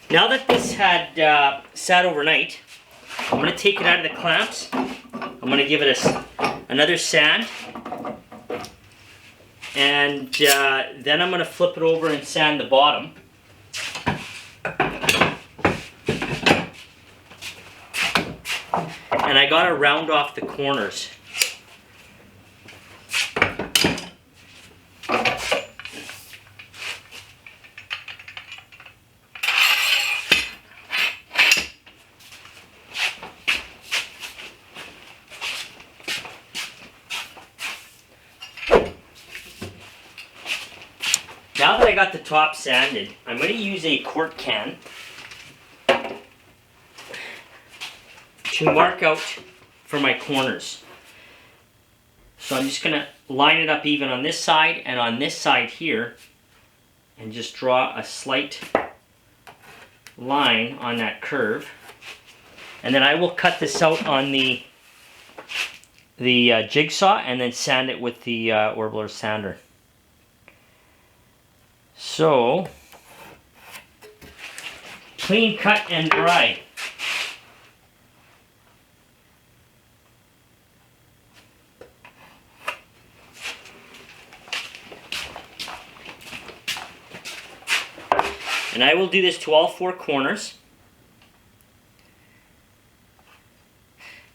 Now that this had sat overnight, I'm going to take it out of the clamps. I'm going to give it another sand. And then I'm going to flip it over and sand the bottom. And I got to round off the corners. Now that I got the top sanded, I'm going to use a quart can to mark out for my corners. So I'm just going to line it up even on this side and on this side here, and just draw a slight line on that curve. And then I will cut this out on the jigsaw and then sand it with the Orbler sander. So, clean, cut, and dry. And I will do this to all four corners.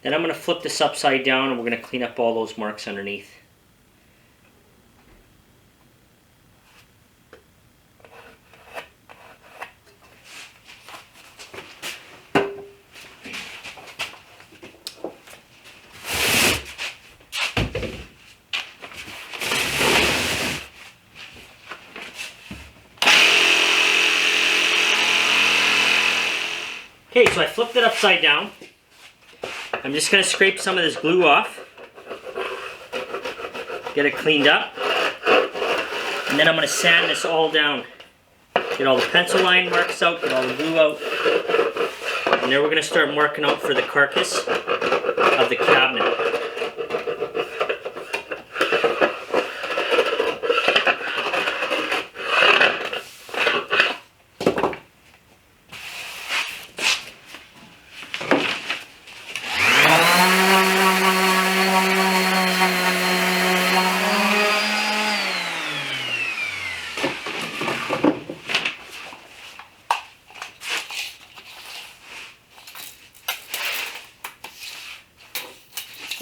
Then I'm going to flip this upside down and we're going to clean up all those marks underneath. Okay, so I flipped it upside down. I'm just going to scrape some of this glue off. Get it cleaned up. And then I'm going to sand this all down. Get all the pencil line marks out, get all the glue out. And then we're going to start marking out for the carcass of the cabinet.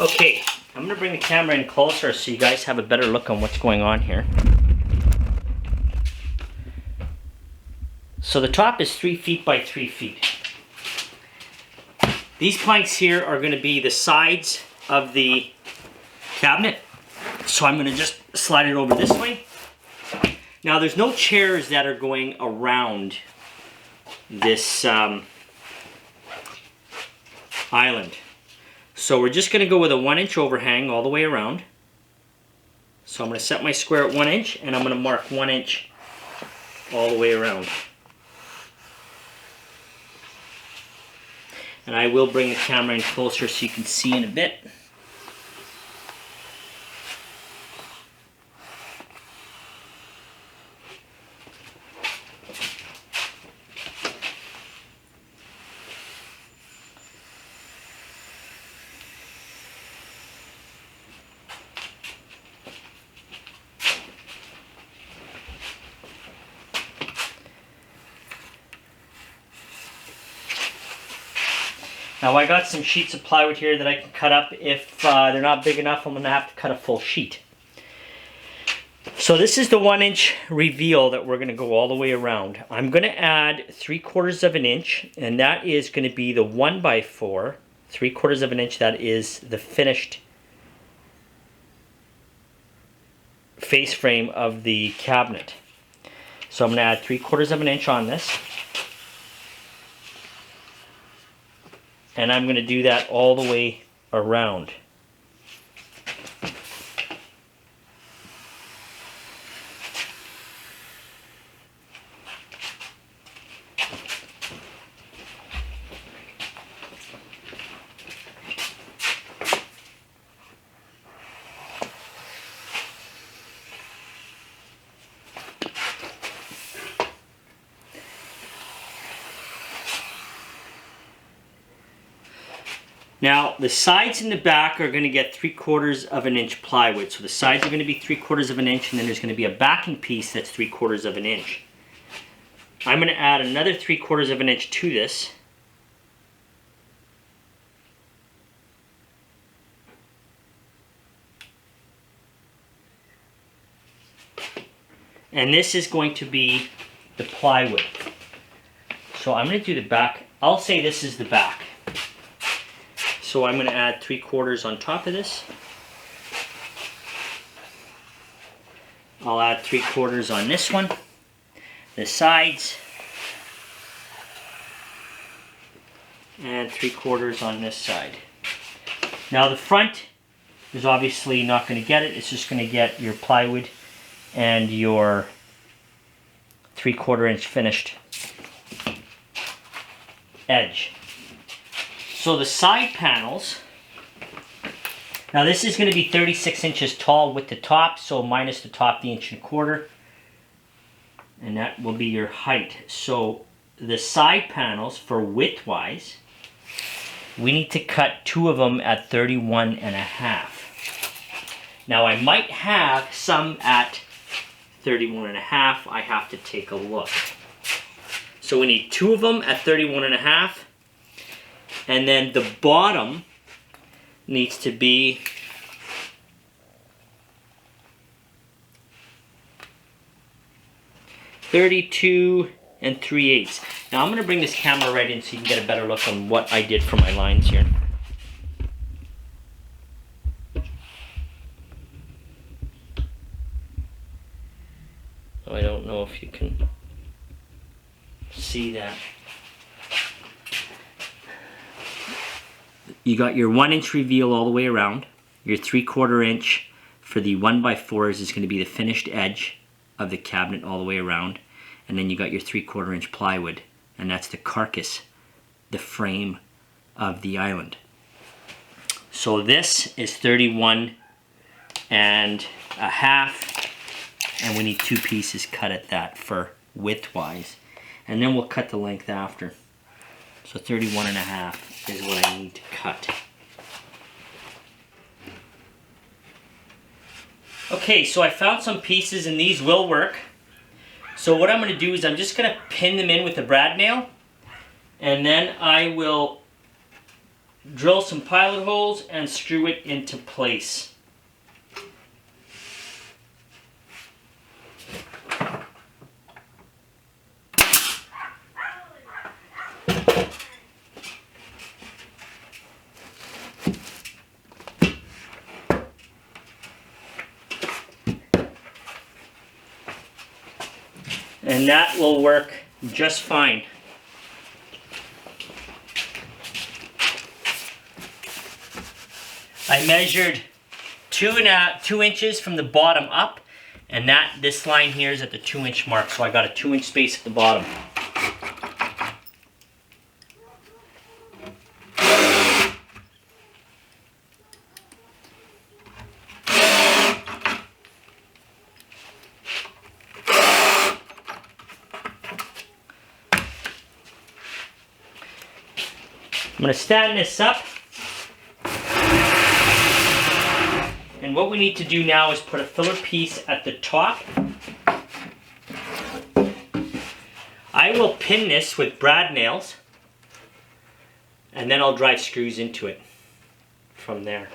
Okay, I'm going to bring the camera in closer so you guys have a better look on what's going on here. So the top is 3 feet by 3 feet. These planks here are going to be the sides of the cabinet. So I'm going to just slide it over this way. Now there's no chairs that are going around this island. So we're just going to go with a 1-inch overhang all the way around. So I'm going to set my square at 1 inch and I'm going to mark 1 inch all the way around. And I will bring the camera in closer so you can see in a bit. Now I got some sheets of plywood here that I can cut up. If they're not big enough, I'm going to have to cut a full sheet. So this is the 1-inch reveal that we're going to go all the way around. I'm going to add 3/4 of an inch, and that is going to be the 1x4. 3/4 of an inch, that is the finished face frame of the cabinet. So I'm going to add 3/4 of an inch on this. And I'm going to do that all the way around. Now, the sides and the back are going to get 3/4 of an inch plywood. So the sides are going to be 3/4 of an inch, and then there's going to be a backing piece that's 3/4 of an inch. I'm going to add another 3/4 of an inch to this. And this is going to be the plywood. So I'm going to do the back. I'll say this is the back. So I'm going to add 3/4 on top of this. I'll add 3/4 on this one, the sides, and 3/4 on this side. Now the front is obviously not going to get it. It's just going to get your plywood and your 3/4 inch finished edge. So the side panels, now this is going to be 36 inches tall with the top, so minus the top, the 1.25 inches, and that will be your height. So the side panels, for width-wise, we need to cut 2 of them at 31.5. Now I might have some at 31.5. I have to take a look. So we need 2 of them at 31.5. And then the bottom needs to be 32 3/8. Now I'm going to bring this camera right in so you can get a better look on what I did for my lines here. I don't know if you can see that. You got your 1 inch reveal all the way around. Your 3/4 inch for the 1x4s is going to be the finished edge of the cabinet all the way around. And then you got your 3/4 inch plywood, and that's the carcass, the frame of the island. So this is 31.5, and we need 2 pieces cut at that for width-wise. And then we'll cut the length after. So 31.5 is what I need to cut. Okay, so I found some pieces and these will work. So what I'm going to do is I'm just going to pin them in with a brad nail, and then I will drill some pilot holes and screw it into place. And that will work just fine. I measured 2 inches from the bottom up, and this line here is at the 2 inch mark, so I got a 2 inch space at the bottom. I'm going to stand this up, and what we need to do now is put a filler piece at the top. I will pin this with brad nails, and then I'll drive screws into it from there.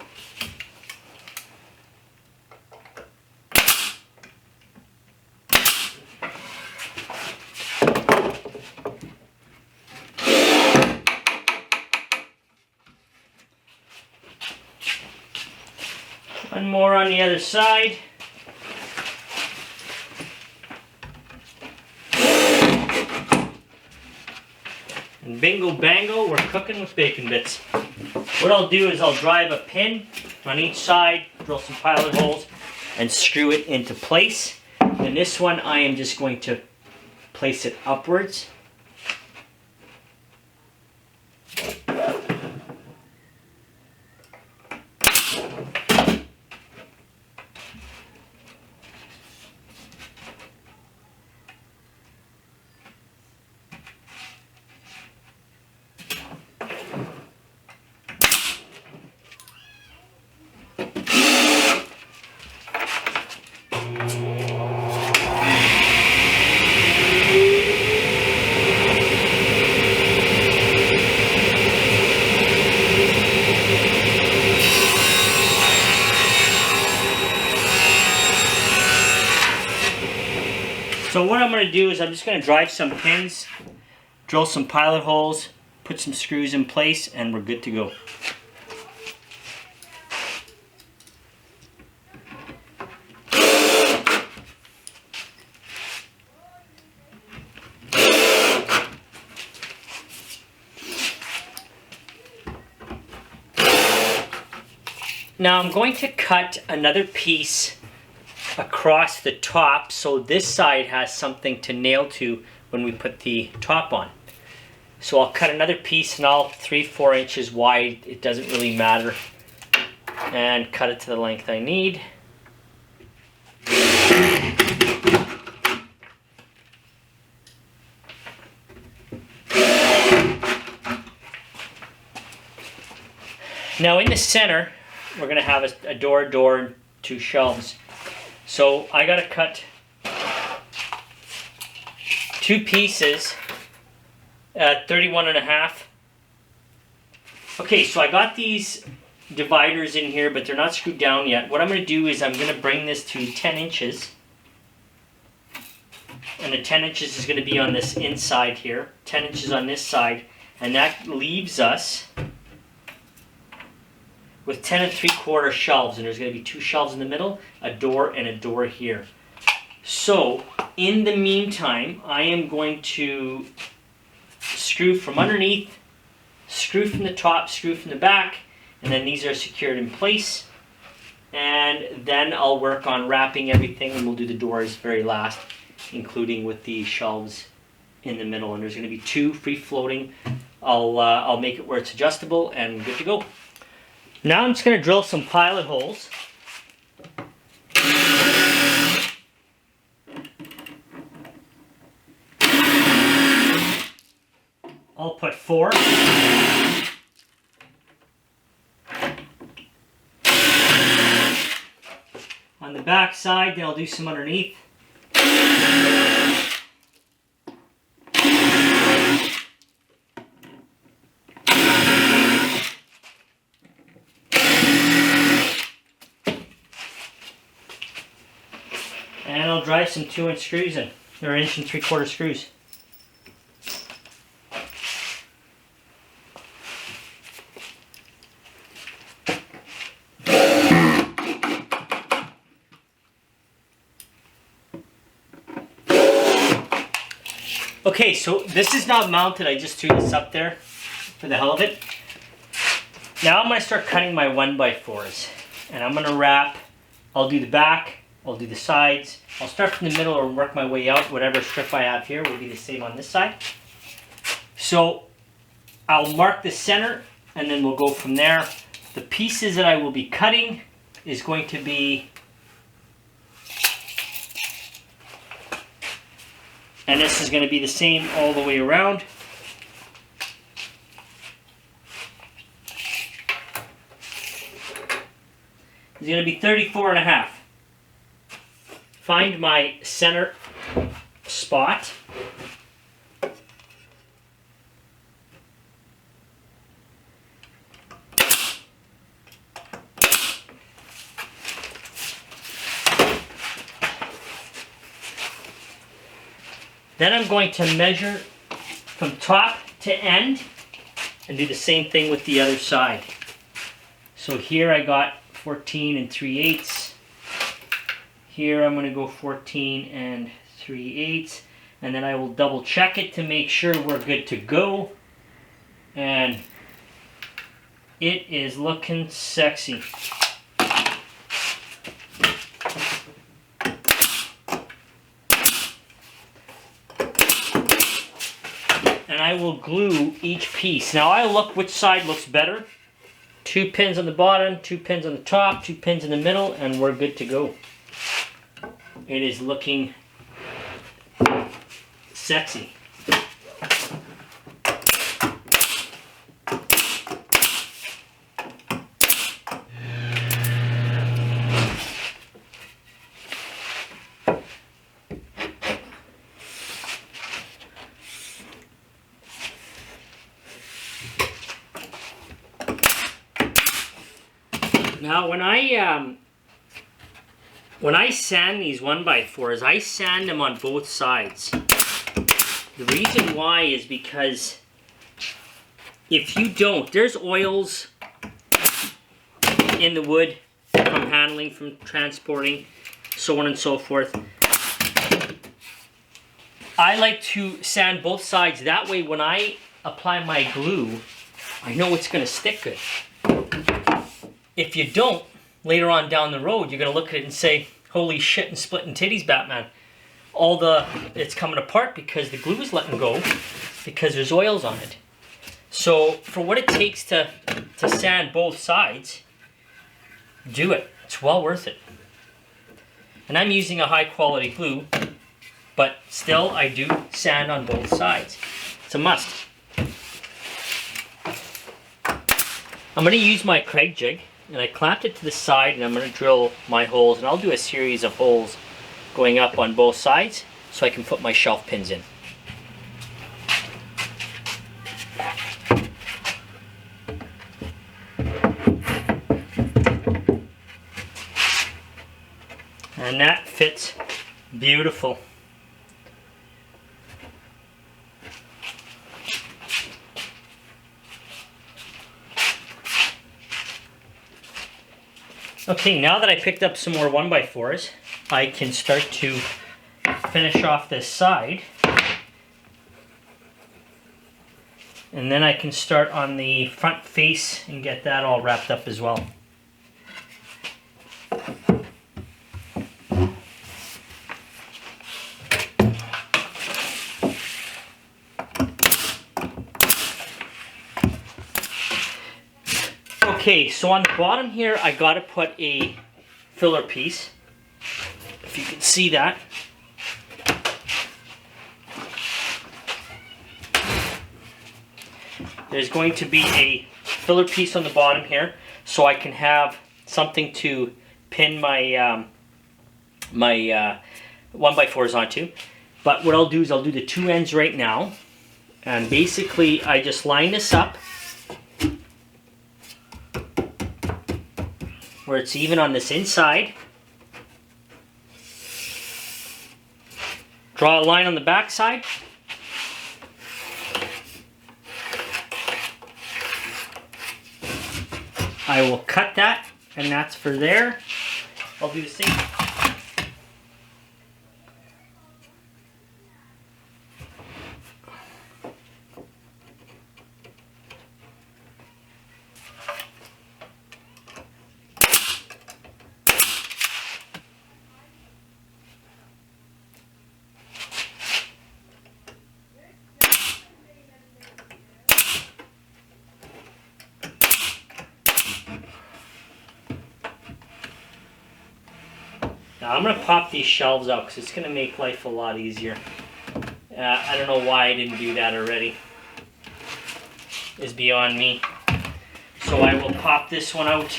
One more on the other side. And bingo bango, we're cooking with bacon bits. What I'll do is I'll drive a pin on each side, drill some pilot holes, and screw it into place. And this one I am just going to place it upwards. So what I'm going to do is I'm just going to drive some pins, drill some pilot holes, put some screws in place, and we're good to go. Now I'm going to cut another piece across the top so this side has something to nail to when we put the top on. So I'll cut another piece, and all 3-4 inches wide, it doesn't really matter, and cut it to the length I need. Now in the center, we're going to have a door, and 2 shelves. So I got to cut 2 pieces at 31.5. Okay, so I got these dividers in here, but they're not screwed down yet. What I'm going to do is I'm going to bring this to 10 inches. And the 10 inches is going to be on this inside here. 10 inches on this side. And that leaves us with 10 3/4 shelves, and there's going to be 2 shelves in the middle, a door, and a door here. So, in the meantime, I am going to screw from underneath, screw from the top, screw from the back, and then these are secured in place. And then I'll work on wrapping everything, and we'll do the doors very last, including with the shelves in the middle. And there's going to be 2 free-floating. I'll make it where it's adjustable, and good to go. Now I'm just going to drill some pilot holes. I'll put 4. On the back side, then I'll do some underneath. And I'll drive some 2-inch screws in, or 1 3/4 screws. Okay, so this is not mounted, I just threw this up there for the hell of it. Now I'm going to start cutting my 1x4s, and I'm going to wrap. I'll do the back, I'll do the sides. I'll start from the middle or work my way out. Whatever strip I have here will be the same on this side. So I'll mark the center, and then we'll go from there. The pieces that I will be cutting is going to be, and this is going to be the same all the way around. It's going to be 34.5. Find my center spot. Then I'm going to measure from top to end and do the same thing with the other side. So here I got 14 3/8. Here I'm going to go 14 3/8. And then I will double check it to make sure we're good to go. And it is looking sexy. And I will glue each piece. Now I'll look which side looks better. 2 pins on the bottom, 2 pins on the top, 2 pins in the middle, and we're good to go. It is looking sexy. When I sand these 1x4s, I sand them on both sides. The reason why is because if you don't, there's oils in the wood from handling, from transporting, so on and so forth. I like to sand both sides. That way when I apply my glue, I know it's going to stick good. If you don't, later on down the road, you're going to look at it and say, holy shit and splitting titties, Batman. It's coming apart because the glue is letting go because there's oils on it. So for what it takes to sand both sides, do it. It's well worth it. And I'm using a high quality glue, but still I do sand on both sides. It's a must. I'm going to use my Craig jig, and I clamped it to the side, and I'm going to drill my holes, and I'll do a series of holes going up on both sides so I can put my shelf pins in. And that fits beautiful. Okay, now that I picked up some more 1x4s, I can start to finish off this side. And then I can start on the front face and get that all wrapped up as well. Okay, so on the bottom here, I gotta put a filler piece, if you can see that. There's going to be a filler piece on the bottom here, so I can have something to pin my 1x4s onto. But what I'll do is I'll do the two ends right now, and basically I just line this up where it's even on this inside. Draw a line on the back side. I will cut that, and that's for there. I'll do the same. Now I'm going to pop these shelves out because it's going to make life a lot easier. I don't know why I didn't do that already. It's beyond me. So I will pop this one out.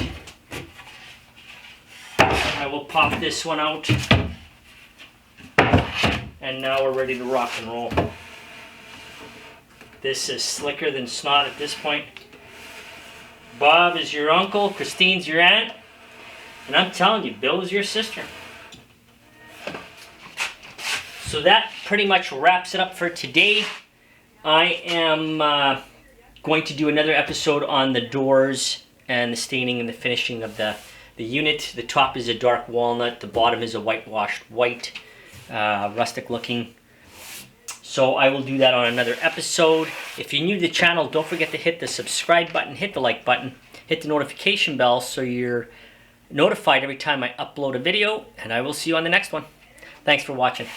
I will pop this one out. And now we're ready to rock and roll. This is slicker than snot at this point. Bob is your uncle, Christine's your aunt, and I'm telling you, Bill is your sister. So that pretty much wraps it up for today. I am going to do another episode on the doors and the staining and the finishing of the unit. The top is a dark walnut, the bottom is a whitewashed white, rustic looking. So I will do that on another episode. If you're new to the channel, don't forget to hit the subscribe button, hit the like button, hit the notification bell so you're notified every time I upload a video, and I will see you on the next one. Thanks for watching.